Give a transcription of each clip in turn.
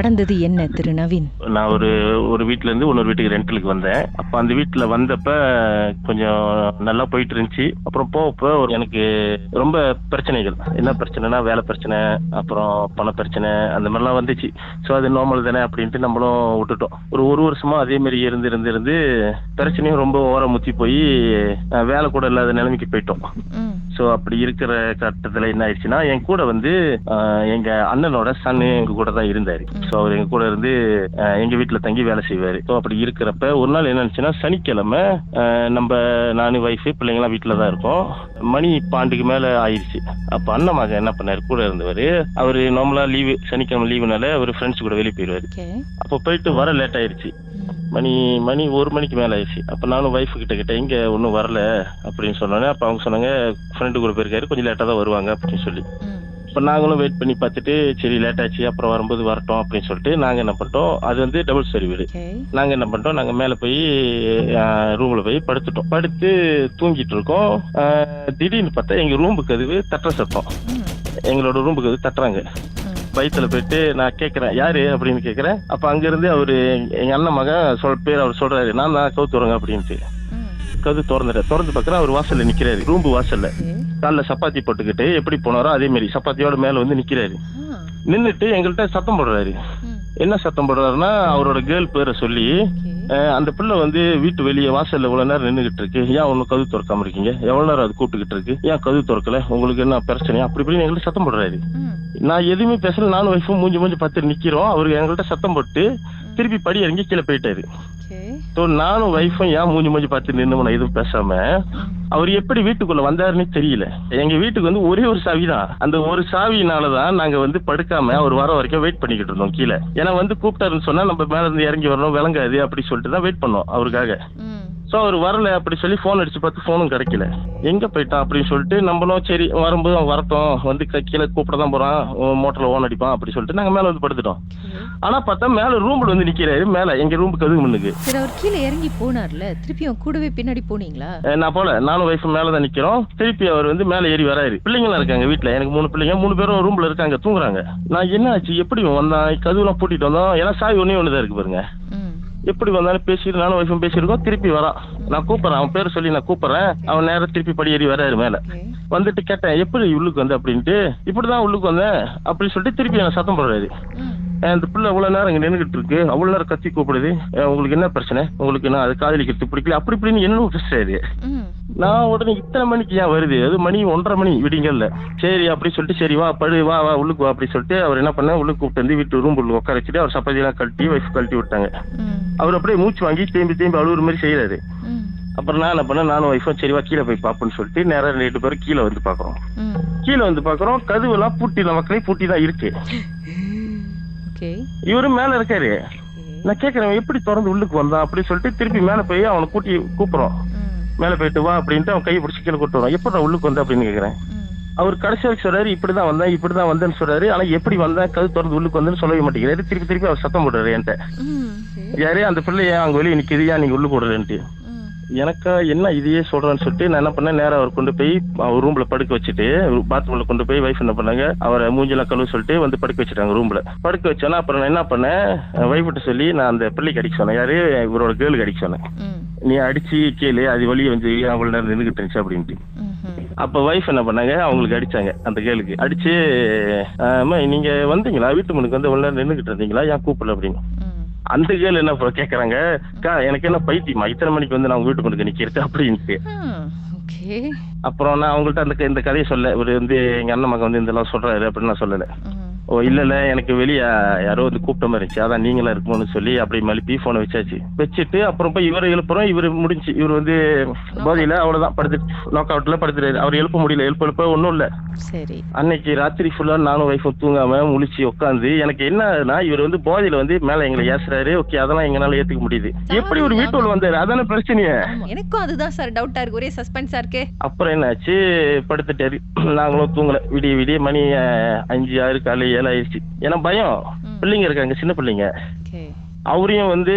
நடந்தது என்ன திரு நவீன்? நான் ஒரு வீட்டுல இருந்து இன்னொரு வீட்டுக்கு ரெண்டலுக்கு வந்தேன். அப்ப அந்த வீட்டுல வந்தப்ப கொஞ்சம் நல்லா போயிட்டு இருந்துச்சு. அப்புறம் போகப்ப எனக்கு ரொம்ப பிரச்சனைகள். என்ன பிரச்சனைனா வேலை பிரச்சனை, அப்புறம் பண பிரச்சனை, அந்த மாதிரிலாம் வந்துச்சு. ஸோ அது நார்மல் தானே அப்படின்ட்டு நம்மளும் விட்டுட்டோம். ஒரு வருஷமா அதே மாதிரி இருந்து பிரச்சனையும் ரொம்ப ஓரம் முத்தி போய் வேலை கூட இல்லாத நிலைமைக்கு போயிட்டோம். ஸோ அப்படி இருக்கிற கட்டத்துல என்ன ஆயிடுச்சுன்னா, என் கூட வந்து எங்க அண்ணனோட சன்னு எங்க கூட தான் இருந்தாரு. ஸோ அவர் எங்க கூட இருந்து எங்க வீட்டுல தங்கி வேலை செய்வாரு. ஸோ அப்படி இருக்கிறப்ப ஒரு நாள் என்ன ஆச்சுன்னா, சனிக்கிழமை நானு ஒய்ஃபு பிள்ளைங்களாம் வீட்டுல தான் இருக்கோம். மணி 12க்கு மேல ஆயிடுச்சு. அப்ப அண்ணன் மகன் என்ன பண்ணாரு, கூட இருந்தவர், அவரு நார்மலா லீவு, சனிக்கிழமை லீவுனால அவர் ஃப்ரெண்ட்ஸ் கூட வெளியே போயிடுவாரு. அப்போ போயிட்டு வர லேட் ஆயிடுச்சு. மணி 1 மணிக்கு மேல ஆயிடுச்சு. அப்ப நானும் ஒய்ஃபு கிட்ட இங்க ஒன்னும் வரல அப்படின்னு சொன்னோன்னே, அப்ப அவங்க சொன்னாங்க ஃப்ரெண்டு கூட போயிருக்காரு, கொஞ்சம் லேட்டா தான் வருவாங்க அப்படின்னு சொல்லி. இப்ப நாங்களும் வெயிட் பண்ணி பார்த்துட்டு சரி லேட் ஆச்சு, அப்புறம் வரும்போது வரட்டும் அப்படின்னு சொல்லிட்டு நாங்க என்ன பண்ணிட்டோம், அது வந்து டபுள் ஸ்டோரி வீடு. நாங்க என்ன பண்ணிட்டோம், நாங்க மேல போய் ரூம்ல போய் படுத்துட்டோம். படுத்து தூங்கிட்டு இருக்கோம். திடீர்னு பார்த்தா எங்க ரூம்பு கதவு தட்டுற சத்தம். எங்களோட ரூம்பு கதவு தட்டுறாங்க. வயிற்றுல போயிட்டு நான் கேட்கறேன் யாரு அப்படின்னு கேட்கறேன். அப்ப அங்க இருந்து அவரு எங்க அண்ணன் மகன் பேர் அவர் சொல்றாரு, நான் தான் கவுத்து வரங்க அப்படின்ட்டு. கதவு திறந்து பார்க்கறேன், அவர் வாசல்ல நிக்கிறாரு, ரூம்பு வாசல்ல. காலைல சப்பாத்தி போட்டுக்கிட்டு எப்படி போனாரோ அதே மாதிரி சப்பாத்தியோட மேல வந்து நிக்கிறாரு. நின்னுட்டு எங்கள்கிட்ட சத்தம் போடுறாரு. என்ன சத்தம் போடுறாருன்னா, அவரோட கேர்ள் பேரை சொல்லி, அந்த பிள்ளை வந்து வீட்டு வெளியே வாசல்ல இவ்வளவு நேரம் நின்றுகிட்டு இருக்கு, ஏன் ஒன்னும் கதவு திறக்காம இருக்கீங்க, எவ்வளவு நேரம் அது கூப்பிட்டுக்கிட்டு இருக்கு, ஏன் கதவு திறக்கல, உங்களுக்கு என்ன பிரச்சனையா, அப்படி இப்படின்னு எங்கள்கிட்ட சத்தம் போடுறாரு. நான் எதுவுமே பேசல, நானும் ஒய்ஃபும் மூஞ்சி பார்த்து நிக்கிறோம். அவருக்கு எங்கள்கிட்ட சத்தம் போட்டு திருப்பி படி இறங்கி கீழே போயிட்டாரு. நானும் ஒய்ஃபும் ஏன் மூஞ்சி பார்த்து நின்று எதுவும் பேசாம, அவர் எப்படி வீட்டுக்குள்ள வந்தாருன்னு தெரியல. எங்க வீட்டுக்கு வந்து ஒரே ஒரு சாவி தான். அந்த ஒரு சாவினாலதான் நாங்க வந்து படுக்காம அவர் வர வரைக்கும் வெயிட் பண்ணிக்கிட்டு இருந்தோம் கீழே. ஏன்னா வந்து கூப்பிட்டாருன்னு சொன்னா நம்ம மேல இருந்து இறங்கி வரணும், விளங்காது அப்படி சொல்லிட்டு தான் வெயிட் பண்ணோம் அவருக்காக. ஸோ அவர் வரல அப்படி சொல்லி ஃபோன் அடிச்சு பார்த்து ஃபோனும் கிடைக்கல. எங்க போயிட்டான் அப்படின்னு சொல்லிட்டு நம்மளும் சரி வரும்போது அவன் வரட்டும், வந்து கீழே கூப்பிட தான் போறான், மோட்டர்ல ஓன் அடிப்பான் அப்படி சொல்லிட்டு நாங்க மேல வந்து படுத்துட்டோம். ஆனா பார்த்தா மேல ரூம்ல வந்து நிக்கிறாரு, மேல எங்க ரூமுக்கு கதவு முன்னுக்கு. சரி, அவர் கீழே இறங்கி போனார்ல, திருப்பி அவன் கூடவே பின்னாடி போனீங்களா? நான் போல, நானும் ஒய்ஃபும் மேலதான் நிக்கிறோம். திருப்பி அவர் வந்து மேல ஏறி வராரு. பிள்ளைங்களாம் இருக்காங்க வீட்டுல, எனக்கு 3 பிள்ளைங்க, 3 பேரும் ரூம்ல இருக்காங்க, தூங்குறாங்க. நான் என்ன ஆச்சு எப்படி வந்தான், கதவுலாம் பூட்டிட்டு வந்தோம், ஏன்னா சாவி ஒண்ணுதான் இருக்கு பாருங்க. எப்படி வந்தாலும் பேசிட்டு நானும் ஒய்ஃபும் பேசியிருக்கோம். திருப்பி வரான், நான் கூப்பிடுறேன், அவன் பேர் சொல்லி நான் கூப்பிடுறேன். அவன் நேரம் திருப்பி படி ஏறி வராரு மேல. வந்துட்டு கேட்டேன் எப்படி உள்ளுக்கு வந்த அப்படின்ட்டு. இப்படிதான் உள்ளுக்கு வந்தேன் அப்படின்னு சொல்லிட்டு திருப்பி எனக்கு சத்தம் போடுறாரு. அந்த பிள்ளை அவ்வளவு நேரம் இங்க நின்றுகிட்டு இருக்கு, அவ்வளவு நேரம் கத்தி கூப்பிடுது, உங்களுக்கு என்ன பிரச்சனை, உங்களுக்கு என்ன அது காதலிக்கிறது பிடிக்கல அப்படி இப்படின்னு என்ன பேசுறாரு. நான் உடனே இத்தனை மணிக்கு ஏன் வருது, அது மணி 1:30 மணி விடிங்கல்ல. சரி அப்படி சொல்லிட்டு சரி வா வா உள்ளுக்கு வா அப்படி சொல்லிட்டு அவர் என்ன பண்ண, உள்ளுக்கு கூப்பிட்டு வந்து வீட்டு ரூம் உள்ள உட்கார வச்சுட்டு அவர் சப்பாத்தியெல்லாம் கழட்டி ஒய்ஃப் கழட்டி விட்டாங்க. அவர் அப்படியே மூச்சு வாங்கி தேம்பி அழுகுற மாதிரி செய்யறாரு. அப்புறம் நான் என்ன பண்ண, நானும் ஒய்ஃபும் சரிவா கீழே போய் பாப்போன்னு சொல்லிட்டு நேரம் 2 பேரும் கீழே வந்து பாக்குறோம். கீழே வந்து பாக்குறோம், கதவுலாம் பூட்டி, நமக்குள்ளே பூட்டி தான் இருக்கு. இவரும் மேல இருக்காரு. நான் கேக்குறேன் எப்படி திறந்து உள்ளுக்கு வந்தான் அப்படி சொல்லிட்டு திருப்பி மேல போய் அவனை கூப்பிடுறோம். மேல போயிட்டு வா அப்படின்ட்டு அவன் கையை பிடிச்சி கீழே கூட்டு வரோம். எப்படி உள்ளுக்கு வந்தா அப்படின்னு கேக்குறேன். அவர் கடைசி வரைக்கும் சொல்றாரு இப்படிதான் வந்தேன்னு சொல்றாரு. ஆனா எப்படி வந்தேன், கது திறந்து உள்ளுக்கு வந்தேன்னு சொல்லவே மாட்டேங்கிறாரு. திருப்பி அவர் சத்தம் போடுறாரு என்கிட்ட, யாரே அந்த பிள்ளை ஏன் அங்க வெளியே நிக்குது, ஏன் நீங்க உள்ளுக்கு விடுறேன்ட்டு. எனக்கா என்ன இதையே சொல்றேன்னு சொல்லிட்டு நான் என்ன பண்ணேன், நேரம் அவர் கொண்டு போய் அவர் ரூம்ல படுக்க வச்சுட்டு, பாத்ரூம்ல கொண்டு போய் வைஃப் என்ன பண்ணாங்க, அவரை மூஞ்செல்லாம் கழுவு சொல்லிட்டு வந்து படுக்க வச்சுட்டாங்க ரூம்ல. படுக்க வச்சோன்னா அப்புறம் நான் என்ன பண்ணேன், வைஃப்கிட்ட சொல்லி நான் அந்த பிள்ளைக்கு அடிக்க சொன்னேன், யாரு இவரோட கேர்ளுக்கு அடிக்க சொன்னேன். நீ அடிச்சு கேளு, அது வழியே வந்து அவ்வளவு நேரம் நின்றுகிட்டு இருந்துச்சு அப்படின்ட்டு. அப்ப வைஃப் என்ன பண்ணாங்க, அவங்களுக்கு அடிச்சாங்க, அந்த கேளுக்கு அடிச்சு, நீங்க வந்தீங்களா வீட்டு முன்னுக்கு வந்து அவ்வளவு நேரம் நின்றுகிட்டு இருந்தீங்களா, ஏன் கூப்பிடல அப்படின்னு. அந்த கேள் என்ன கேக்குறாங்க, எனக்கு என்ன பைத்தியமா, இத்தனை மணிக்கு வந்து நான் வீட்டு கொண்டு நிக்கிறது அப்படின்ட்டு. அப்புறம் நான் அவங்கள்ட்ட இந்த கதையை சொல்ல, இவர் வந்து எங்க அண்ணன் மகன் வந்து இதெல்லாம் சொல்றாரு அப்படின்னு நான் சொல்லல. ஓ இல்ல எனக்கு வெளியே யாரோ வந்து கூப்பிட்ட மாதிரி இருந்துச்சு, அதான் நீங்களா இருக்குமோன்னு சொல்லி அப்படி மழுப்பி போனை வச்சுட்டு அப்புறம் போய் இவரை எழுப்புறோம். இவரு முடிஞ்சு, இவர் வந்து போதையில அவ்வளவுதான் படுத்துட்டு நாக் அவுட்ல படுத்துறாரு. அவர் எழுப்ப முடியல, எழுப்ப ஒன்னும் இல்ல. சரி, அன்னைக்கு ராத்திரி ஃபுல்லா நானும் வைஃபும் தூங்காம முழிச்சு உட்காந்து, எனக்கு என்னன்னா இவர் வந்து போதையில வந்து மேல எங்களை ஏசுறாரு. ஓகே, அதெல்லாம் எங்களால ஏத்துக்க முடியுது. எப்படி ஒரு வீட்டுல வந்தாரு, அதான பிரச்சனையே. எனக்கும் அதுதான் சார் டவுட்டா இருக்கு, ஒரே சஸ்பென்ஸா இருக்கு. அப்புறம் என்னாச்சு, படுத்துட்டாரு, நாங்களும் தூங்கல. விடிய மணி 5 6 காலை 7 ஆயிடுச்சு. ஏன்னா பயம், பிள்ளைங்க இருக்காங்க, சின்ன பிள்ளைங்க. அவரையும் வந்து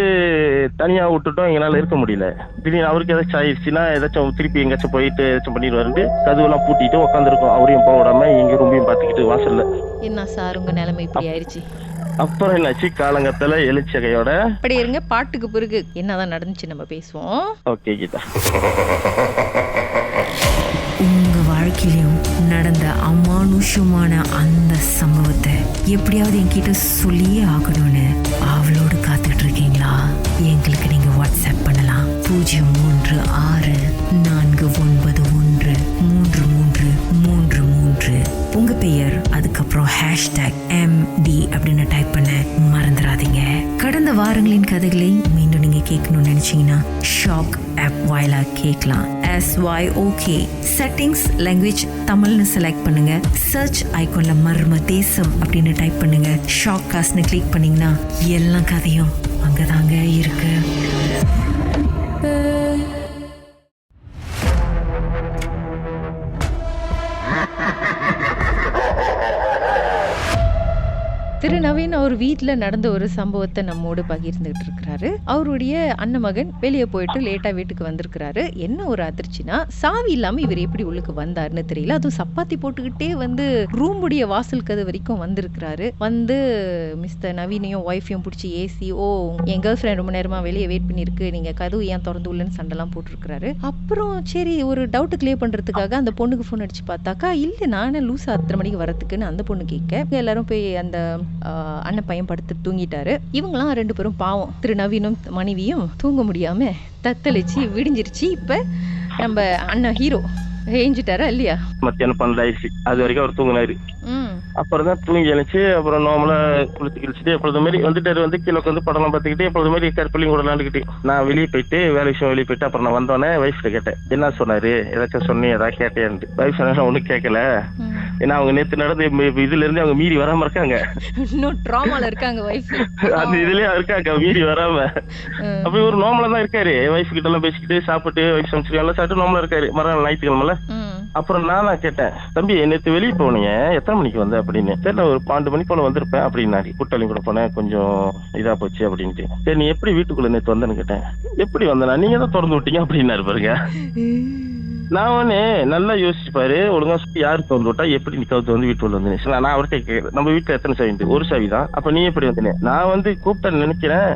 தனியா விட்டுட்டோம், எங்களால இருக்க முடியல. திடீர்னு அவருக்கு ஏதாச்சும் ஆயிடுச்சுன்னா ஏதாச்சும் திருப்பி எங்காச்சும் போயிட்டு ஏதாச்சும் பண்ணிடுவாரு. கதவுலாம் பூட்டிட்டு உட்காந்துருக்கோம், அவரையும் போக விடாம எங்க ரூமையும் பாத்துக்கிட்டு வாசல்ல. என்ன சார் உங்க நிலைமை இப்படி ஆயிடுச்சு? அப்புறம் என்னாச்சு, காலங்கத்துல எழுச்சகையோட அப்படி இருங்க, பாட்டுக்கு பிறகு என்னதான் நடந்துச்சு நம்ம பேசுவோம். ஓகே கீதா. உங்க வாழ்க்கையிலும் நடந்த அமானுஷமான அந்த சம்பவத்தை எப்படியாவது என்கிட்ட சொல்லியே ஆகணும்னு அவளோடு காத்துட்டு இருக்கீங்களா? எங்களுக்கு நீங்க வாட்ஸ்அப் பண்ணலாம் 034913333. உங்க பெயர் அதுக்கப்புறம் #MD அப்படின்னு டைப் பண்ண மறந்துடாதீங்க. கடந்த வாரங்களின் கதைகளை மீண்டும் நீங்க கேட்கணும்னு நினைச்சீங்கன்னா ஷாக் ஆப் வாயிலா கேட்கலாம். SYOK செட்டிங்ஸ் லாங்குவேஜ் தமிழ்னு செலக்ட் பண்ணுங்க. சர்ச் ஐகான்ல மர்ம தேசம் அப்படின்னு டைப் பண்ணுங்க. ஷாக் காஸ்ட்னு கிளிக் பண்ணீங்கன்னா எல்லா கதையும் அங்கதாங்க இருக்கு. திரு நவீன் அவர் வீட்டுல நடந்த ஒரு சம்பவத்தை நம்மோடு பகிர்ந்துகிட்டு இருக்கிறாரு. அவருடைய அண்ணன் மகன் வெளியே போயிட்டு லேட்டா வீட்டுக்கு வந்திருக்கிறாரு. என்ன ஒரு அதிர்ச்சினா, சாவி இல்லாம இவர் எப்படி உள்ளுக்கு வந்தாருன்னு தெரியல. அதுவும் சப்பாத்தி போட்டுக்கிட்டே ரூமுடைய வாசல் கது வரைக்கும் வந்திருக்கிறாரு. மிஸ்டர் நவீனையும் ஒய்ஃபையும் பிடிச்சி ஏசி, என் கேர்ள் ஃப்ரெண்ட் ரொம்ப நேரமா வெளியே வெயிட் பண்ணிருக்கு, நீங்க கதவு ஏன் திறந்து உள்ளன்னு சண்டைலாம் போட்டிருக்கிறாரு. அப்புறம் சரி ஒரு டவுட் கிளியர் பண்றதுக்காக அந்த பொண்ணுக்கு போன் அடிச்சு பார்த்தாக்கா, இல்ல நானே லூசா 6:30 மணிக்கு வரதுக்குன்னு அந்த பொண்ணு கேட்க, எல்லாரும் போய் அந்த அண்ணன் பையன் படுத்து தூங்கிட்டாரு. இவங்களாம் 2 பேரும் பாவம், திரு நவீனும் மனைவியும் தூங்க முடியாம தத்தளிச்சு விடிஞ்சிருச்சு. இப்ப நம்ம அண்ணன் ஹீரோ ஏஞ்சிட்டாரா இல்லையா? மத்தியானம் 12 ஆயிடுச்சு. அது வரைக்கும் அவர் தூங்கினாரு. அப்புறம் தான் தூங்கி எழுந்துச்சு. அப்புறம் நார்மலா குளிச்சு கிழிச்சிட்டு எப்பொழுது மாதிரி வந்துட்டாரு. கீழே வந்து படம் பார்த்துக்கிட்டு எப்பொழுது மாதிரி கற்பலையும் கூட விளாண்டுக்கிட்டு நான் வெளியே போயிட்டு வேலை விஷயம் வெளியே போயிட்டு அப்புறம் நான் வந்தோடனே வைஃப்ல கேட்டேன், என்ன சொன்னாரு, ஏதாச்சும் சொன்னி ஏதாவது கேட்டேன்ட்டு. வைஃப் சொன்னா ஒன்றும் கேட்கல. ஏன்னா அவங்க நேற்று நடந்து இதுல இருந்து அவங்க மீறி வராம இருக்காங்க. இன்னும் ட்ராமால இருக்காங்க வைஃப். அது இதுலயே இருக்காங்க மீறி வராம. அப்படி ஒரு நார்மலா தான் இருக்காரு. வைஃப் கிட்ட எல்லாம் பேசிக்கிட்டு சாப்பிட்டு வைஃப் சமைச்சு எல்லாம் சாப்பிட்டு நார்மலா இருக்காரு. மறுநாள் ஞாயிற்றுக்கிழமை. அப்புறம் நானா கேட்டேன், தம்பி நேற்று வெளியே போனீங்க, எத்தனை மணிக்கு வந்த அப்படின்னு. தெரியல, ஒரு 12 மணி போல வந்திருப்பேன் அப்படின்னாரு. கூட்டாளி கூட போனேன், கொஞ்சம் இதா போச்சு அப்படின்ட்டு. சரி நீ எப்படி வீட்டுக்குள்ள நேற்று வந்தேன்னு கேட்டேன். எப்படி வந்தனா, நீங்க தான் திறந்து விட்டீங்க அப்படின்னாரு பாருங்க. நான் நல்லா யோசிச்சுப்பாரு, ஒழுங்கா யாரு திறந்து விட்டா, எப்படி நீ கவுத்து வந்து வீட்டுக்குள்ள வந்து. நான் அவர்கிட்ட கேட்கிறேன், நம்ம வீட்டுல எத்தனை சாவி? ஒரு சாவி தான். அப்ப நீ எப்படி வந்தேன்? நான் கூப்பிட்டேன்னு நினைக்கிறேன்,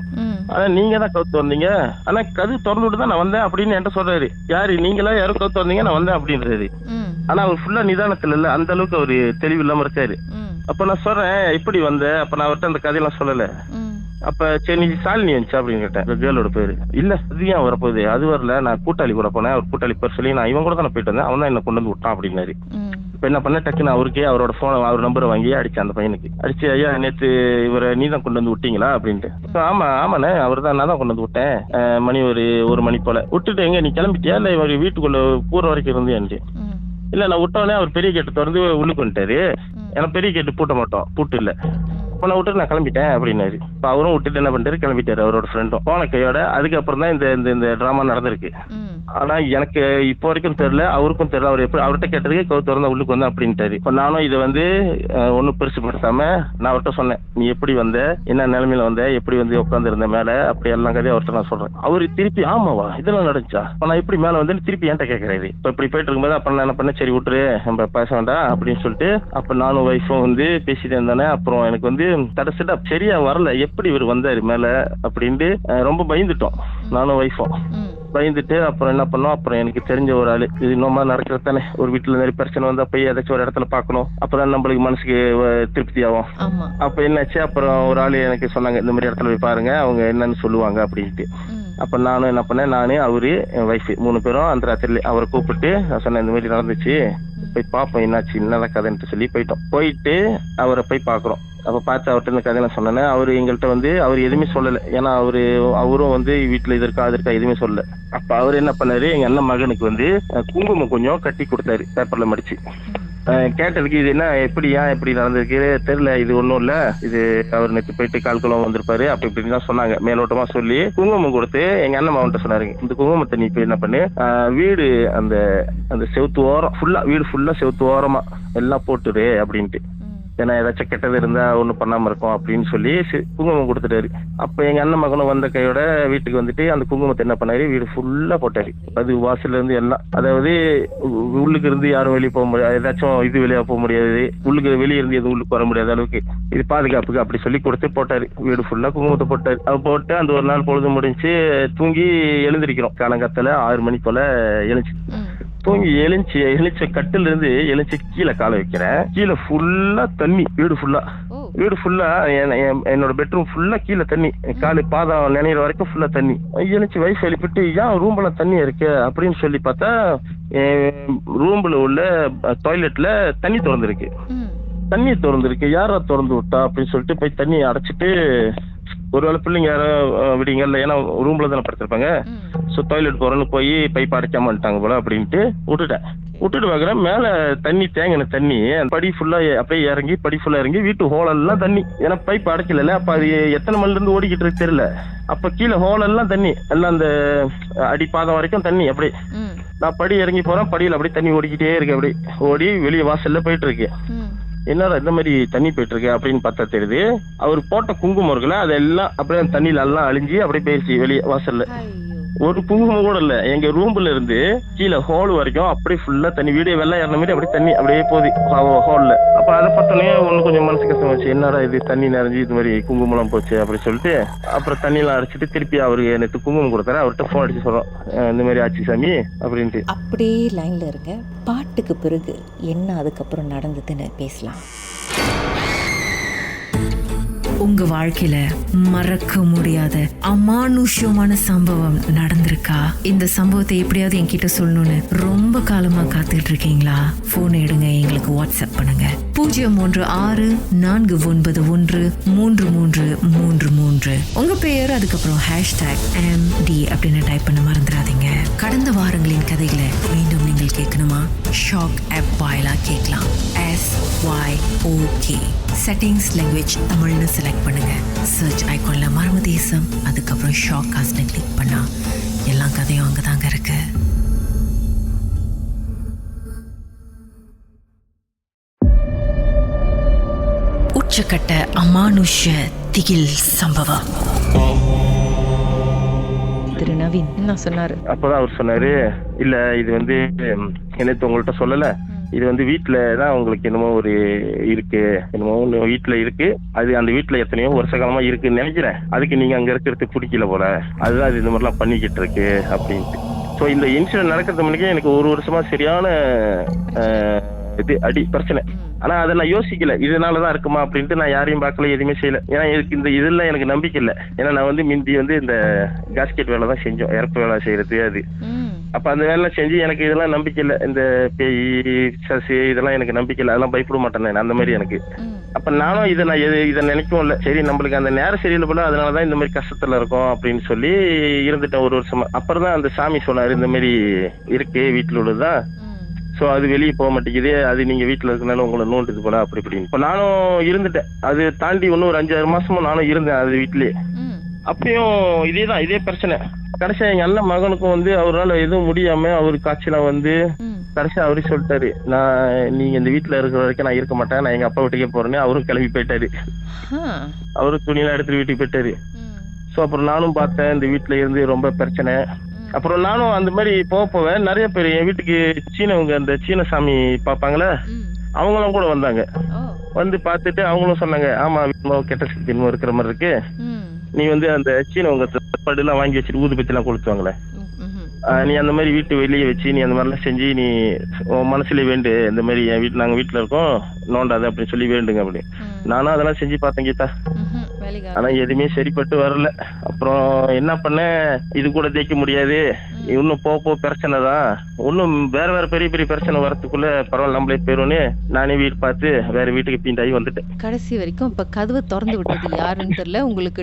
ஆனா நீங்க தான் கவுத்து வந்தீங்க, ஆனா கது திறந்து விட்டு தான் நான் வந்தேன் அப்படின்னு என்கிட்ட சொல்றாரு. யாரு நீங்களா யாரும் கவுத்து வந்தீங்க, நான் வந்தேன் அப்படின்றாரு. ஆனா அவர் ஃபுல்லா நிதானத்துல இல்ல, அந்த அளவுக்கு அவரு தெளிவு இல்லாம இருக்காரு. அப்ப நான் சொல்றேன், எப்படி வந்த? அப்ப நான் அவர்கிட்ட அந்த கதையெல்லாம் சொல்லல. அப்ப சரி நீ சாலினி வந்துச்சா அப்படின்னு கேட்டேன். கேர்ளோட பேரு. இல்ல அது ஏன் வரப்போகுது, அது வரல, நான் கூட்டாளி கூட போனேன், அவர் கூட்டாளி பேர் சொல்லி நான் இவன் கூட தான் போயிட்டு வந்தேன், அவன் தான் என்ன கொண்டு வந்து விட்டான் அப்படின்னாரு. இப்ப என்ன பண்ண, டக்குன்னு அவருக்கே அவரோட போன் அவர் நம்பரை வாங்கி அடிச்சேன் அந்த பையனுக்கு. அடிச்சு, ஐயா நேற்று இவரை நீ தான் கொண்டு வந்து விட்டீங்களா அப்படின்ட்டு. ஆமா ஆமாண்ணே, அவர் தான், நான் தான் கொண்டு வந்து விட்டேன். மணி ஒரு மணி போல விட்டுட்டு, எங்க நீ கிளம்பிட்டியா இல்ல இவர் வீட்டுக்குள்ள பூர வரைக்கும் இருந்தேன்ட்டு. இல்ல நான் விட்டோடனே அவர் பெரிய கேட்டு திறந்து உள்ளுக்கு வந்துட்டாரு. ஏன்னா பெரிய கேட்டு பூட்ட மாட்டோம், பூட்டு இல்ல. இப்ப நான் விட்டு நான் கிளம்பிட்டேன் அப்படின்னாரு. இப்ப அவரும் விட்டுட்டு என்ன பண்ணிட்டாரு, கிளம்பிட்டாரு அவரோட ஃப்ரெண்டும் போன கையோட. அதுக்கப்புறம் தான் இந்த டிராமா நடந்திருக்கு. ஆனா எனக்கு இப்போ வரைக்கும் தெரியல, அவருக்கும் தெரியல. அவர் எப்படி அவர்கிட்ட கேட்டதுக்கு கவுத்து திறந்தா உள்ளுக்கு வந்தா அப்படின்ட்டாரு. இப்ப நானும் இதை ஒன்னும் பெருசுப்படுத்தாம நான் அவர்கிட்ட சொன்னேன், நீ எப்படி வந்த, என்ன நிலைமையில வந்த, எப்படி உட்காந்து இருந்த மேல, அப்படி எல்லாம் கதையும் அவர்கிட்ட நான் சொல்றேன். அவரு திருப்பி ஆமாவா இதெல்லாம் நடந்துச்சா, நான் எப்படி மேல வந்து திருப்பி என்கிட்ட கேட்கறாரு. இப்ப இப்படி போயிட்டு இருக்கும்போது அப்ப நான் என்ன பண்ண, சரி விட்டுரு நம்ம பேச வேண்டாம் அப்படின்னு சொல்லிட்டு அப்ப நானும் வைஃபும் பேசிட்டு இருந்தானே. அப்புறம் எனக்கு தடசிட்டா சரியா வரல, எப்படி இவர் வந்தாரு மேல அப்படின்ட்டு ரொம்ப பயந்துட்டோம் நானும் வைஃபும். பயந்துட்டு அப்புறம் என்ன பண்ணோம், அப்புறம் எனக்கு தெரிஞ்ச ஒரு ஆளு, இது இன்னொமா நடக்கிறது தானே, ஒரு வீட்டுல நிறைய பிரச்சனை வந்தா போய் ஏதாச்சும் ஒரு இடத்துல பாக்கணும், அப்புறம் நம்மளுக்கு மனசுக்கு திருப்தி ஆகும். அப்ப என்னாச்சு, அப்புறம் ஒரு ஆளு எனக்கு சொன்னாங்க, இந்த மாதிரி இடத்துல போய் பாருங்க, அவங்க என்னன்னு சொல்லுவாங்க அப்படின்ட்டு. அப்ப நானும் என்ன பண்ணேன், நானு அவரு என் வைஃப் 3 பேரும் அந்த ராத்திரில அவரை கூப்பிட்டு நான் சொன்னேன், இந்த மாதிரி நடந்துச்சு, போய் பாப்போம் என்னாச்சு என்னதான் கதைன்ட்டு சொல்லி போயிட்டோம். போயிட்டு அவரை போய் பாக்குறோம். அப்ப பார்த்து அவர்கிட்ட இந்த கதையெல்லாம் சொன்னேன். அவரு எங்கள்கிட்ட அவர் எதுவுமே சொல்லல. ஏன்னா அவரும் வீட்டுல இது இருக்கா எதுவுமே சொல்லல. அப்ப அவரு என்ன பண்ணாரு, எங்க அண்ணன் மகனுக்கு குங்குமம் கொஞ்சம் கட்டி கொடுத்தாரு, பேப்பர்ல மடிச்சு. கேட்டதுக்கு இது என்ன எப்படி நடந்திருக்கு தெரியல, இது ஒண்ணும் இல்ல, இது அவர் நேற்று போயிட்டு கால்குளம் வந்திருப்பாரு அப்படி இப்படின்னு தான் சொன்னாங்க. மேலோட்டமா சொல்லி குங்குமம் கொடுத்து எங்க அண்ணன் மகன்கிட்ட சொன்னாருங்க, இந்த குங்குமத்தை நீ போய் என்ன பண்ணு, வீடு அந்த செவுத்து ஓரம் ஃபுல்லா, வீடு ஃபுல்லா செவுத்து ஓரமா எல்லாம் போட்டுரு அப்படின்ட்டு. ஏன்னா ஏதாச்சும் கெட்டது இருந்தா ஒன்றும் பண்ணாம இருக்கும் அப்படின்னு சொல்லி குங்குமம் கொடுத்துட்டாரு. அப்ப எங்க அண்ணன் மகனும் வந்த கையோட வீட்டுக்கு வந்துட்டு அந்த குங்குமத்தை என்ன பண்ணாரு, வீடு ஃபுல்லா போட்டாரு. அது வாசல்ல இருந்து எல்லாம், அதாவது உள்ளுக்கு இருந்து யாரும் வெளியே போக முடியாது, ஏதாச்சும் இது வெளியே போக முடியாது, உள்ளுக்கு வெளியே இருந்து எதுவும் உள்ளுக்கு வர முடியாத அளவுக்கு இது பாதுகாப்புக்கு அப்படி சொல்லி கொடுத்து போட்டாரு. வீடு ஃபுல்லா குங்குமத்தை போட்டாரு. அது போட்டு அந்த ஒரு நாள் பொழுது முடிஞ்சு தூங்கி எழுந்திருக்கிறோம். காலங்காத்தால 6 மணி போல எழுந்துச்சு. தூங்கி எழுச்ச கட்டில இருந்து எழுச்சி கீழே காலை வைக்கிறேன். கீழே ஃபுல்லா தண்ணி, வீடு ஃபுல்லா என்னோட பெட்ரூம் ஃபுல்லா கீழே தண்ணி, காலு பாதம் நினைக்கிற வரைக்கும் ஃபுல்லா தண்ணி. எழுச்சி வைஃப் எழுப்பிட்டு ஏன் ரூம்ல தண்ணி இருக்கு அப்படின்னு சொல்லி பார்த்தா ரூம்ல உள்ள டாய்லெட்ல தண்ணி திறந்துருக்கு. யாரா திறந்து விட்டா அப்படின்னு சொல்லிட்டு போய் தண்ணியை அடைச்சிட்டு, ஒருவேளை பிள்ளைங்க யாரும் விடுங்க இல்லை, ஏன்னா ரூம்ல தானே படுத்திருப்பாங்க. ஸோ டாய்லெட் போறேன்னு போய் பைப் அடைக்காம வந்துட்டாங்க போல அப்படின்ட்டு விட்டுட்டு பார்க்குறேன். மேல தண்ணி தேங்கின தண்ணி படி ஃபுல்லா அப்படியே இறங்கி, படி ஃபுல்லா இறங்கி வீட்டு ஹோலெல்லாம் தண்ணி. ஏன்னா பைப் அடைக்கல, அப்ப அது எத்தனை மணில இருந்து ஓடிக்கிட்டு இருக்கு தெரியல. அப்ப கீழே ஹோலெல்லாம் தண்ணி, எல்லாம் அந்த அடிப்பாதம் வரைக்கும் தண்ணி. அப்படியே நான் படி இறங்கி போறேன், படியில் அப்படியே தண்ணி ஓடிக்கிட்டே இருக்கு. அப்படியே ஓடி வெளியே வாசல்ல போயிட்டு இருக்கு. என்னடா இந்த மாதிரி தண்ணி போயிட்டு இருக்கு அப்படின்னு பார்த்தா தெரியுது, அவர் போட்ட குங்குமம் இருக்குல்ல, அதெல்லாம் அப்படியே தண்ணியில எல்லாம் அழிஞ்சு அப்படியே போயிடுச்சு வெளியே வாசல்ல. ஒரு குங்குமம் கூட இல்ல. எங்க ரூம்ல இருந்து கீழே ஹால் வரைக்கும் அப்படியே ஃபுல்லா தண்ணி, வீடியோ வெள்ளம் ஏறின மாதிரி அப்படியே தண்ணி அப்படியே போகுது ஹால்ல. அப்ப அதை பார்த்தோன்னே ஒண்ணு கொஞ்சம் மனசு கஷ்டமாச்சு, என்னடா இது தண்ணி நிறைஞ்சு இது மாதிரி குங்குமம் போச்சு அப்படின்னு சொல்லிட்டு அப்புறம் தண்ணியெல்லாம் அடிச்சுட்டு திருப்பி அவருக்கு எனக்கு குங்குமம் கொடுத்தாரு. அவர்கிட்ட ஃபோன் அடிச்சு சொல்றோம், இந்த மாதிரி ஆச்சு சாமி அப்படின்ட்டு. அப்படியே லைன்ல இருங்க, பாட்டுக்கு பிறகு என்ன அதுக்கப்புறம் நடந்ததுன்னு பேசலாம். உங்க வாழ்க்கையில மறக்க முடியாத அமானுஷ்யமான சம்பவம் நடந்திருக்கா? இந்த சம்பவத்தை எப்படியாவது என்கிட்ட சொல்லணும்னு ரொம்ப காலமா காத்துட்டு இருக்கீங்களா? போன் எடுங்க, எங்களுக்கு வாட்ஸ்அப் பண்ணுங்க. 016-491-3333. உங்க பெயர், அதுக்கப்புறம் #MD அப்படின்னு டைப் பண்ண மறந்துடாதீங்க. கடந்த வாரங்களின் கதைகளை மீண்டும் நீங்கள் கேட்கணுமா? ஷாக் ஆப் வாயிலா கேட்கலாம். SYOK செட்டிங்ஸ் லாங்குவேஜ் தமிழ்னு செலக்ட் பண்ணுங்க. சர்ச் ஐகான்ல மர்ம தேசம், அதுக்கப்புறம் ஷாக் காஸ்ட்னு கிளிக் பண்ணா எல்லா கதையும் அங்கதாங்க இருக்கு. உச்சக்கட்ட அமானுஷ திகில் சம்பவம். திரு நவீன் என்ன சொன்னாரு? அப்பதான் அவர் சொன்னாரு, இல்ல இது வந்து என்னத்து உங்கள்கிட்ட சொல்லல, இது வந்து வீட்டுல தான் உங்களுக்கு என்னமோ ஒரு இருக்கு, என்னமோ வீட்டுல இருக்கு, அது அந்த வீட்டுல எத்தனையோ வருஷ காலமா இருக்குன்னு நினைக்கிறேன், அதுக்கு நீங்க அங்க இருக்கிறதுக்கு பிடிக்கல போல, அதுதான் இது இந்த மாதிரிலாம் பண்ணிக்கிட்டு இருக்கு அப்படின்ட்டு. ஸோ இந்த இன்சிடென்ட் நடக்கிறது முன்னாடியே எனக்கு ஒரு வருஷமா சரியான இது அடி பிரச்சனை. ஆனா அதை நான் யோசிக்கல, இதனாலதான் இருக்குமா அப்படின்ட்டு நான் யாரையும் பார்க்கல, எதுவுமே செய்யல. ஏன்னா இந்த இதெல்லாம் எனக்கு நம்பிக்கை இல்லை. ஏன்னா நான் வந்து மிந்தி வந்து இந்த காஸ்கெட் வேலை தான் செஞ்சோம், இறப்பு வேலை செய்யறது அது. அப்ப அந்த வேலை செஞ்சு எனக்கு இதெல்லாம் நம்பிக்கை இல்லை, இந்த பேய் சசி இதெல்லாம் எனக்கு நம்பிக்கை இல்லை, அதெல்லாம் பயப்பட மாட்டேன் நான் அந்த மாதிரி எனக்கு. அப்ப நானும் இதை நினைக்கவும் இல்லை, சரி நம்மளுக்கு அந்த நேரம் சரியில்லை போல, அதனாலதான் இந்த மாதிரி கஷ்டத்துல இருக்கும் அப்படின்னு சொல்லி இருந்துட்டேன் ஒரு வருஷமா. அப்புறம் தான் அந்த சாமி சொன்னாரு, இந்த மாதிரி இருக்கு வீட்டுல உள்ளதுதான், ஸோ அது வெளியே போக மாட்டேங்குது, அது நீங்க வீட்டுல இருக்கனால உங்களை நோண்டுது போல அப்படி இப்படின்னு. இப்போ நானும் இருந்துட்டேன், அது தாண்டி இன்னும் ஒரு 5-6 மாசமும் நானும் இருந்தேன் அது வீட்லயே. அப்பயும் இதே பிரச்சனை. கடைசியா எங்க அண்ணன் மகனுக்கும் வந்து அவரால் எதுவும் முடியாம அவரு காய்ச்சலாம் வந்து கடைசியா அவரே சொல்லிட்டாரு, நீங்க இந்த வீட்டுல இருக்கிற வரைக்கும் நான் இருக்க மாட்டேன், நான் எங்க அப்பா வீட்டுக்கே போறேன்னு அவரும் கிளம்பி போயிட்டாரு. அவரும் துணியெல்லாம் எடுத்துட்டு வீட்டுக்கு போயிட்டாரு. ஸோ அப்புறம் நானும் பார்த்தேன், இந்த வீட்டுல இருந்து ரொம்ப பிரச்சனை. அப்புறம் நானும் அந்த மாதிரி போவேன். நிறைய பேர் என் வீட்டுக்கு சீனவங்க, அந்த சீன சாமி பார்ப்பாங்களே, அவங்களும் கூட வந்தாங்க. வந்து பார்த்துட்டு அவங்களும் சொன்னாங்க, ஆமா கெட்ட சக்தி இருக்கிற மாதிரி இருக்கு, நீ வந்து அந்த சீனவங்க சாப்பாடு எல்லாம் வாங்கி வச்சுட்டு ஊதுபத்தி எல்லாம் கொளுத்துவாங்களே, நீ அந்த மாதிரி வீட்டு வெளியே வச்சு நீ அந்த மாதிரிலாம் செஞ்சு நீ மனசுல வேண்டு, இந்த மாதிரி என் வீட்டு நாங்க வீட்டுல இருக்கோம் நோண்டாது அப்படின்னு சொல்லி வேண்டுங்க அப்படி. நானும் அதெல்லாம் செஞ்சு பார்த்தேன் கீதா, ஆனா எதுவுமே சரிப்பட்டு வரல. அப்புறம் என்ன பண்ண, இது கூட தேய்க்க முடியாது, இன்னும் போக பிரச்சனை தான், இன்னும் வேற பெரிய பெரிய பிரச்சனை வரதுக்குள்ள பரவாயில்ல நம்மளே போயிடும்னு நானே வீடு பார்த்து வேற வீட்டுக்கு பீண்டாகி வந்துட்டேன். கடைசி வரைக்கும் இப்ப கதவை திறந்து விட்டது யாருன்னு தெரியல, உங்களுக்கு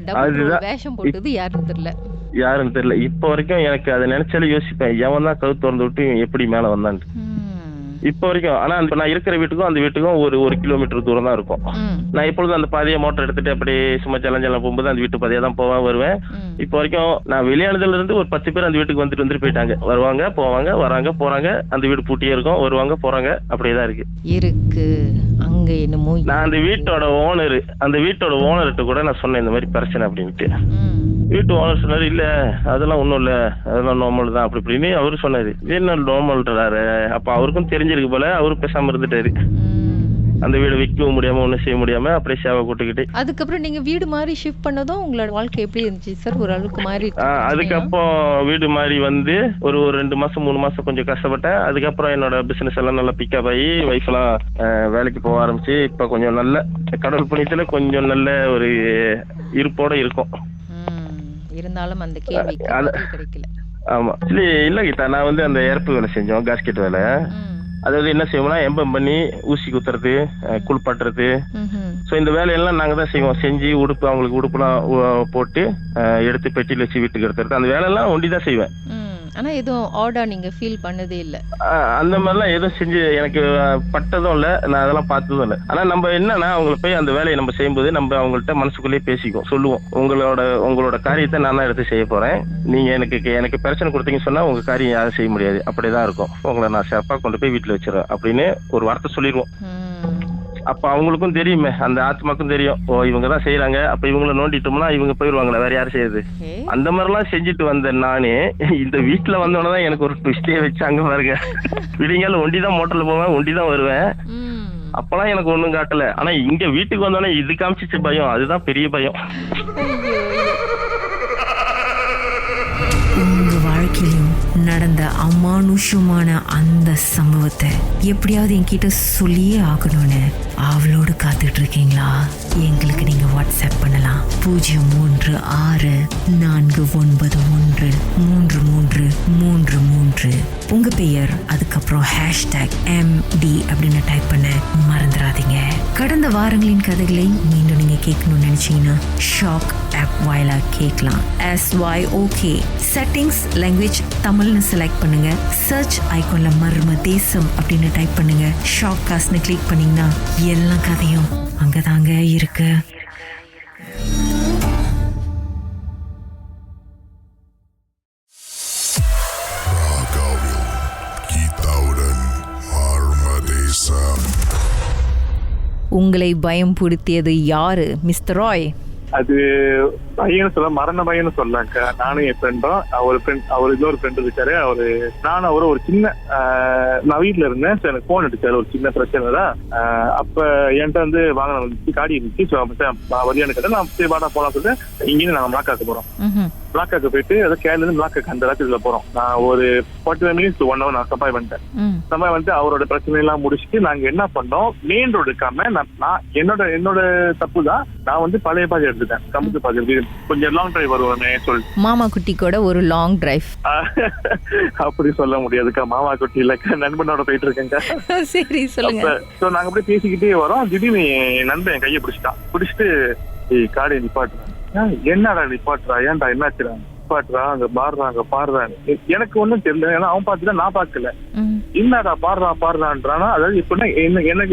வேஷம் போட்டது யாருன்னு தெரியல. இப்ப வரைக்கும் எனக்கு அதை நினைச்சாலும் யோசிப்பேன், எவன் தான் கதவு திறந்து விட்டு எப்படி மேல வந்தான்ட்டு இப்ப வரைக்கும். ஆனா நான் இருக்கிற வீட்டுக்கும் அந்த வீட்டுக்கும் ஒரு கிலோமீட்டர் தூரம் தான் இருக்கும். நான் எப்பொழுதும் அந்த பாதையை மோட்டர் எடுத்துட்டு அப்படியே சும்மா ஜலம் போகும்போது அந்த வீட்டு பாதையா தான் வருவேன். இப்ப வரைக்கும் நான் வெளியானதுல இருந்து ஒரு 10 பேர் அந்த வீட்டுக்கு வந்துட்டு போயிட்டாங்க, வருவாங்க போவாங்க, வராங்க போறாங்க, அந்த வீடு பூட்டியே இருக்கும், வருவாங்க போறாங்க, அப்படியேதான் இருக்கு. அங்க அங்க என்னமோ நான் அந்த வீட்டோட ஓனர்கிட்ட கூட நான் சொன்னேன் இந்த மாதிரி பிரச்சனை அப்படின்ட்டு. வீட்டு ஓனர் சொன்னாரு, இல்ல அதெல்லாம் ஒண்ணும் இல்ல, அதெல்லாம் நார்மல் தான் அப்படி இப்படின்னு அவரு சொன்னாரு. என்ன நார்மல்ன்றாரு? அப்ப அவருக்கும் தெரிஞ்சிருக்கு போல, அவரு பேசாம இருந்துட்டாரு. அந்த வீடு விற்கவும் முடியாம ஒன்றும் செய்ய முடியாம அப்படியே சேவை கூட்டுக்கிட்டு. அதுக்கப்புறம் நீங்க வீடு மாதிரி ஷிஃப்ட் பண்ணதும் உங்களோட வாழ்க்கை எப்படி இருந்துச்சு சார்? ஒரு அளவுக்கு மாறி? அதுக்கப்புறம் வீடு மாதிரி வந்து ஒரு 2 மாசம் 3 மாசம் கொஞ்சம் கஷ்டப்பட்டேன். அதுக்கப்புறம் என்னோட பிசினஸ் எல்லாம் நல்லா பிக்கப் ஆகி வைஃப் எல்லாம் வேலைக்கு போக ஆரம்பிச்சு இப்ப கொஞ்சம் நல்ல கடவுள் புண்ணியத்துல கொஞ்சம் நல்ல ஒரு இருப்போட இருக்கும். இருந்தாலும் அந்த கேள்விக்கு கிடைக்கல. ஆமா இல்ல கீதா, நான் வந்து அந்த ஏற்பு வேலை செஞ்சோம், காஸ்கெட் வேலை. அதாவது என்ன செய்வோம்னா எம்பம் பண்ணி ஊசி குத்துறது, குளிப்பாட்டுறது. ஸோ இந்த வேலையெல்லாம் நாங்கள் தான் செய்வோம். செஞ்சு உடுப்பு அவங்களுக்கு உடுப்புலாம் போட்டு எடுத்து பெட்டியில் வச்சு வீட்டுக்கு எடுத்துறது, அந்த வேலையெல்லாம் ஒண்டி தான் செய்வேன். ஆனா எதுவும் ஆர்டா நீங்க ஃபீல் பண்ணதே இல்ல? அந்த மாதிரிலாம் எதுவும் செஞ்சு எனக்கு பட்டதும் இல்ல, நான் அதெல்லாம் பார்த்ததும் இல்லை. ஆனா நம்ம என்னன்னா அவங்களை போய் அந்த வேலையை நம்ம செய்யும்போது நம்ம அவங்கள்ட்ட மனசுக்குள்ளேயே பேசிக்குவோம், சொல்லுவோம், உங்களோட காரியத்தை நான் தான் எடுத்து செய்ய போறேன், நீங்க எனக்கு பிரச்சனை கொடுத்தீங்கன்னு சொன்னா உங்க காரியம் யாரும் செய்ய முடியாது, அப்படிதான் இருக்கும், உங்களை நான் சிறப்பா கொண்டு போய் வீட்டுல வச்சிருவேன் அப்படின்னு ஒரு வார்த்தை சொல்லிடுவோம். அப்ப அவங்களுக்கும் தெரியுமே, அந்த ஆத்மாக்கும் தெரியும், ஓ இவங்க தான் செய்யறாங்க, அப்ப இவங்கள நோண்டிட்டோம்னா இவங்க போயிருவாங்களா, வேற யாரும் செய்யுது. அந்த மாதிரி எல்லாம் செஞ்சுட்டு வந்தேன் நானே. இந்த வீட்டுல வந்தோடனே எனக்கு ஒரு ட்விஸ்டே வச்சாங்க பாருங்க. விடிங்கால ஒண்டிதான் மோட்டர்ல போவேன், ஒண்டிதான் வருவேன். அப்பெல்லாம் எனக்கு ஒண்ணும் காட்டல. ஆனா இங்க வீட்டுக்கு வந்தோடனே இது காமிச்சிச்சு பயம், அதுதான் பெரிய பயம். உங்க வாழ்க்கையிலும் நடந்த அமானுஷமான அந்த சம்பவத்தை எப்படியாவது என்கிட்ட சொல்லியே ஆகணும்னு அவளோடு காத்துட்டு இருக்கீங்களா? எங்களுக்கு நீங்க வாட்ஸ்அப் பண்ணலாம் 0364913333. உங்க பெயர் அதுக்கப்புறம் #MD அப்படின்னு டைப் பண்ண மறந்துடாதீங்க. கடந்த வாரங்களின் கதைகளை மீண்டும் நீங்க கேட்கணும்னு நினைச்சீங்கன்னா ஷாக் ஆப் வாயிலா கேட்கலாம். SYOK செட்டிங்ஸ் லாங்குவேஜ் தமிழ்னு செலக்ட் பண்ணுங்க. சர்ச் ஐகான்ல மர்ம தேசம் அப்படின்னு டைப் பண்ணுங்க. ஷாக் காஸ்ட்னு கிளிக் பண்ணீங்கன்னா எல்லா கதையும் அங்கதாங்க இருக்கு. உங்களை பயம்படுத்தியது யாரு மிஸ்டர் ராய்? அது பையன் சொல்ல, மரண பையன் சொல்லலாங்க. நானும் என் ஃப்ரெண்டும், அவர் இன்னொரு ஃப்ரெண்டு இருக்காரு. நானும் அவரும் ஒரு சின்ன, நான் வீட்டுல இருந்தேன், எனக்கு போன் அடிச்சாரு, ஒரு சின்ன பிரச்சனை தான். அப்ப என்கிட்ட வந்து வாங்கின வந்துச்சு, காடி இருந்துச்சு, வரியானு கேட்டேன். நான் வாடா போலாம் சொல்லிட்டு இங்கேருந்து நாங்க மலாக்காக்கு போறோம். மலாக்காக்கு போயிட்டு அதை கேரளா இருந்து மலாக்காக்கு அந்த ராத்திரில போறோம். நான் ஒரு 45 minutes to 1 hour நான் சப்பாய் வந்துட்டு அவரோட பிரச்சனை எல்லாம் முடிச்சுட்டு நாங்க என்ன பண்ணோம், மெயின் ரோடு இருக்காம நான் என்னோட தப்பு தான், நான் வந்து பழைய பாதை எடுத்துட்டேன், கம்பத்து பாதை, கொஞ்சம் லாங் டிரைவ் வருவானே சொல்லிட்டு. மாமா குட்டி கூட ஒரு லாங் டிரைவ் அப்படி சொல்ல முடியாதுக்கா, மாமா குட்டி இல்லக்கா, நண்பனோட போயிட்டு இருக்கேங்க. சரி சொல்லுங்க. நாங்க அப்படியே பேசிக்கிட்டே வரோம், திடீர்னு என் நண்பன் என் கையை பிடிச்சிட்டு காடியை நிப்பாட்டுறான். என்னடா நிப்பாட்டுறா, ஏன்டா என்னாச்சுடா, நிப்பாட்டுறா, அங்க பாடுறாங்க. எனக்கு ஒண்ணும் தெரியல, ஏன்னா அவன் பாத்துட்டா நான் பாக்கல. என்னடா பாடுறான்றானா, அதாவது இப்ப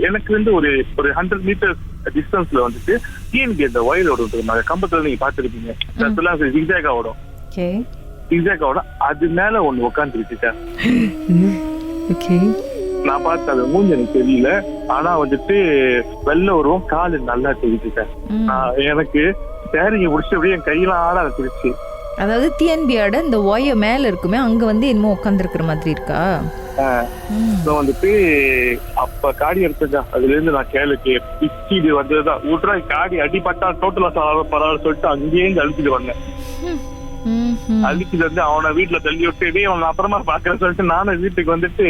எனக்கு வந்து ஒரு 100 meters டிஸ்டன்ஸ்ல வந்துட்டு டிஎன்பி அந்த வயல் ஓடும், நாங்க கம்பத்துல நீங்க பாத்துருப்பீங்க, ஜிக்ஜாகா ஓடும், அது மேல ஒண்ணு உட்காந்துருச்சுட்டேன். நான் பார்த்து அது மூஞ்சி எனக்கு தெரியல, ஆனா வந்துட்டு வெள்ள வருவோம், காலு நல்லா தெரிஞ்சுட்டேன். எனக்கு சேரிங்க முடிச்சு அப்படியே என் கையெல்லாம் ஆட ஆரம்பிச்சிருச்சு. அதாவது டிஎன்பியோட இந்த ஒய மேல இருக்குமே, அங்க வந்து என்னமோ உட்கார்ந்து இருக்கிற மாதிரி இருக்கா? வந்துட்டு அப்ப காடி எடுத்துக்கா, அதுல இருந்து நான் கேளுக்கு பிச்சிடு வந்ததுதான் விட்றா, காடி அடிப்பட்டா டோட்டலா பரவாயில்ல சொல்லிட்டு அங்கேயிருந்து அழிச்சிட்டு வந்தேன். அழிச்சிட்டு வந்து அவனை வீட்டுல தள்ளி விட்டு அவனை அப்புறமா பாக்குறேன்னு சொல்லிட்டு நானும் வீட்டுக்கு வந்துட்டு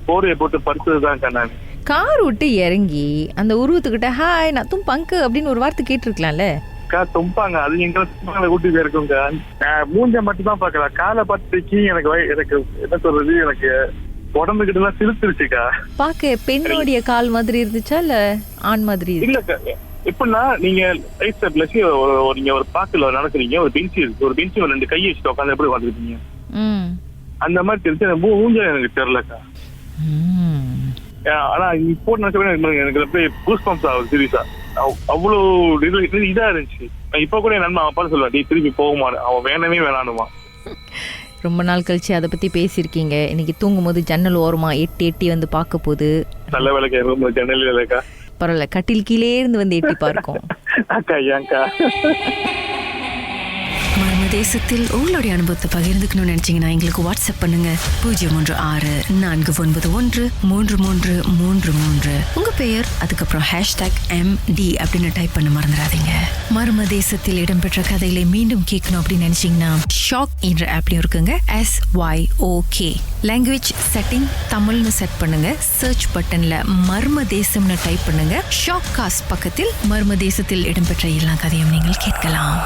போரையை போட்டு பறிச்சதுதான் நான். கார் விட்டு இறங்கி அந்த உருவத்துக்கிட்ட ஹாய் நான் தும்பங்கு அப்படின்னு ஒரு வார்த்தை கேட்டிருக்கலாம்ல. தும்பாங்க, அது எங்களை கூட்டி போயிருக்குங்க. மூஞ்ச மட்டும் தான் பாக்கலாம், காலை பத்திக்கு எனக்கு என்ன சொல்றது, எனக்கு உடம்புகிட்ட எல்லாம் சிரிச்சிருச்சுக்கா. பாக்க பெண்ணுடைய கால் மாதிரி இருந்துச்சா இல்ல ஆண் மாதிரி? இல்லக்கா, எப்படின்னா நீங்க நீங்க ஒரு பாக்குல நடக்குறீங்க, ஒரு பெஞ்சு 2 கையை வச்சுட்டு உட்காந்து எப்படி உட்காந்துருக்கீங்க, அந்த மாதிரி தெரிஞ்சு மூஞ்ச எனக்கு தெரியலக்கா. ஆனா இப்போ எனக்கு அப்படியே பூஸ் பம்ப்ஸ் ஆகுது சீரியஸா, அவ்வளவு இதா இருந்துச்சு. இப்ப கூட என் நண்பன் அப்பா சொல்லுவான், நீ திருப்பி போகுமாறு, அவன் வேணானுமா. ரொம்ப நாள் கழிச்சு அதை பத்தி பேசியிருக்கீங்க. இன்னைக்கு தூங்கும் போது ஜன்னல் ஓரமா எட்டி வந்து பார்க்க போது, நல்ல வேலைக்கு ஜன்னல் இல்லக்கா, பரவாயில்ல, கட்டில் கீழே இருந்து வந்து எட்டி பார்க்கும். அக்கா ஏன்க்கா? மர்மதேசத்தில் உங்களுடைய அனுபவத்தை பகிர்ந்துக்கணும்னு நினைச்சீங்கன்னா எங்களுக்கு வாட்ஸ்அப் பண்ணுங்க 016-493-3333. உங்க பெயர் அதுக்கப்புறம் #MD அப்படின்னு டைப் பண்ண மறந்துடாதீங்க. மர்மதேசத்தில் இடம்பெற்ற கதைகளை மீண்டும் கேட்கணும் அப்படின்னு நினைச்சீங்கன்னா ஷாக் என்ற ஆப்லயும் இருக்குங்க. SYOK லாங்குவேஜ் செட்டிங் தமிழ்னு செட் பண்ணுங்க. சர்ச் பட்டன்ல மர்மதேசம்னு டைப் பண்ணுங்க. ஷாக் காஸ்ட் பக்கத்தில் மர்மதேசத்தில் இடம்பெற்ற எல்லா கதையும் நீங்கள் கேட்கலாம்.